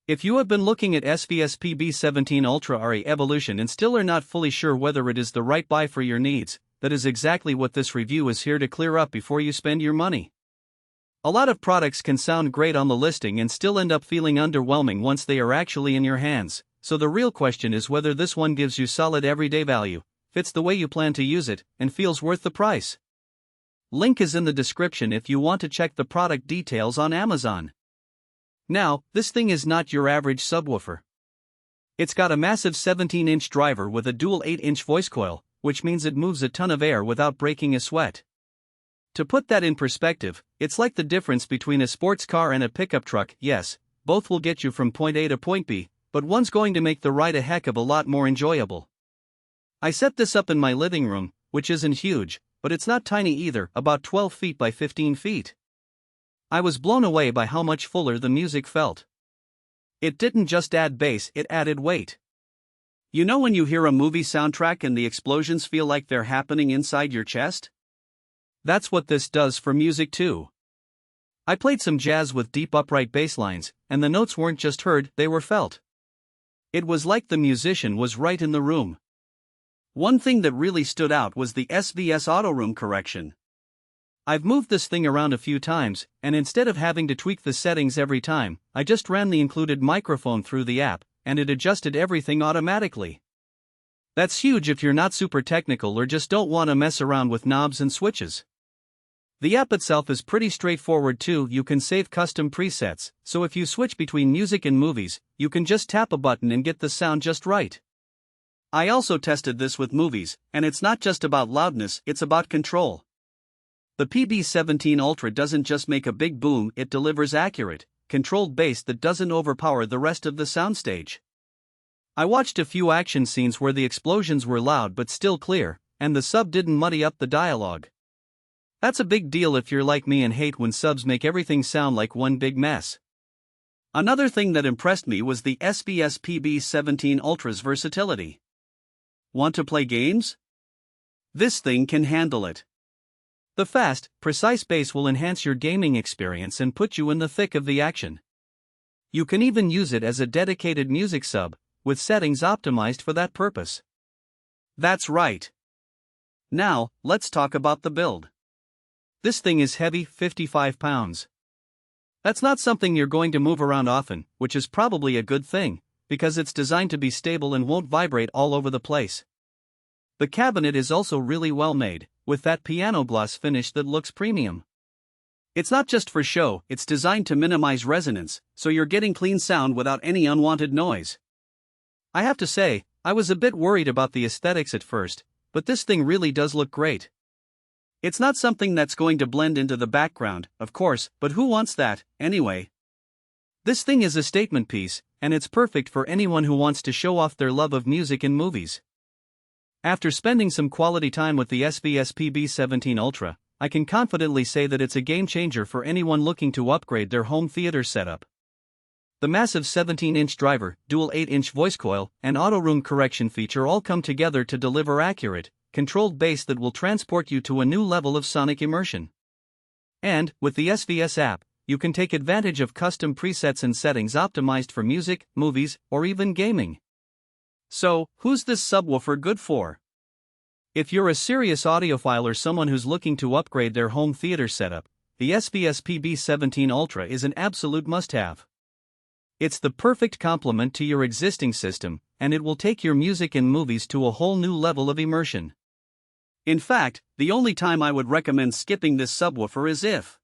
If you have been looking at SVS PB17 Ultra RE Evolution and still are not fully sure whether it is the right buy for your needs, that is exactly what this review is here to clear up before you spend your money. A lot of products can sound great on the listing and still end up feeling underwhelming once they are actually in your hands, so the real question is whether this one gives you solid everyday value, fits the way you plan to use it, and feels worth the price. Link is in the description if you want to check the product details on Amazon. Now, this thing is not your average subwoofer. It's got a massive 17-inch driver with a dual 8-inch voice coil, which means it moves a ton of air without breaking a sweat. To put that in perspective, it's like the difference between a sports car and a pickup truck. Yes, both will get you from point A to point B, but one's going to make the ride a heck of a lot more enjoyable. I set this up in my living room, which isn't huge, but it's not tiny either, about 12 feet by 15 feet. I was blown away by how much fuller the music felt. It didn't just add bass, it added weight. You know when you hear a movie soundtrack and the explosions feel like they're happening inside your chest? That's what this does for music too. I played some jazz with deep upright bass lines, and the notes weren't just heard, they were felt. It was like the musician was right in the room. One thing that really stood out was the SVS auto room correction. I've moved this thing around a few times, and instead of having to tweak the settings every time, I just ran the included microphone through the app, and it adjusted everything automatically. That's huge if you're not super technical or just don't want to mess around with knobs and switches. The app itself is pretty straightforward too. You can save custom presets, so if you switch between music and movies, you can just tap a button and get the sound just right. I also tested this with movies, and it's not just about loudness, it's about control. The PB17 Ultra doesn't just make a big boom, it delivers accurate, controlled bass that doesn't overpower the rest of the soundstage. I watched a few action scenes where the explosions were loud but still clear, and the sub didn't muddy up the dialogue. That's a big deal if you're like me and hate when subs make everything sound like one big mess. Another thing that impressed me was the SVS PB17 Ultra's versatility. Want to play games? This thing can handle it. The fast, precise bass will enhance your gaming experience and put you in the thick of the action. You can even use it as a dedicated music sub, with settings optimized for that purpose. That's right. Now, let's talk about the build. This thing is heavy, 55 pounds. That's not something you're going to move around often, which is probably a good thing, because it's designed to be stable and won't vibrate all over the place. The cabinet is also really well made, with that piano gloss finish that looks premium. It's not just for show, it's designed to minimize resonance, so you're getting clean sound without any unwanted noise. I have to say, I was a bit worried about the aesthetics at first, but this thing really does look great. It's not something that's going to blend into the background, of course, but who wants that, anyway? This thing is a statement piece, and it's perfect for anyone who wants to show off their love of music and movies. After spending some quality time with the SVS PB17 Ultra, I can confidently say that it's a game changer for anyone looking to upgrade their home theater setup. The massive 17-inch driver, dual 8-inch voice coil, and auto room correction feature all come together to deliver accurate, controlled bass that will transport you to a new level of sonic immersion. And, with the SVS app, you can take advantage of custom presets and settings optimized for music, movies, or even gaming. So, who's this subwoofer good for? If you're a serious audiophile or someone who's looking to upgrade their home theater setup, the SVS PB17 Ultra is an absolute must-have. It's the perfect complement to your existing system, and it will take your music and movies to a whole new level of immersion. In fact, the only time I would recommend skipping this subwoofer is if